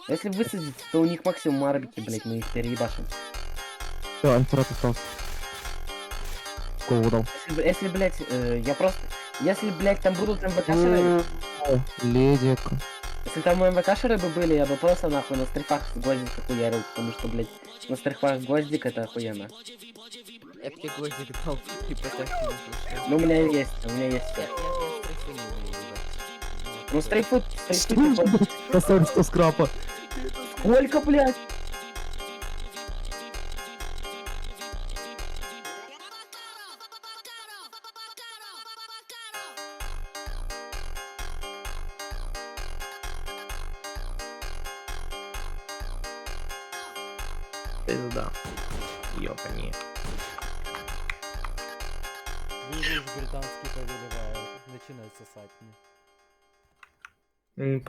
Если высадить, то у них максимум арбики, блять, мы их переебашим. Все, антирот остался. Голову дал. Если, блять, я просто... Если, блять, там будут МВК-шеры... Ледик. Если там МВК-шеры бы были, я бы просто нахуй на стрифах с гвоздика хуярил, потому что, блять, на стрифах гвоздик это охуенно. Я б тебе гвоздик дал и потащил на слушай. Ну, у меня есть всё. Я стрейфу не умею, ебать. Ну, стрейфут, типа... Поставь 100 скрапа. Сколько, блядь? Пизда. Ёпани. Вирус британский повелевает. Начинай сосать мне.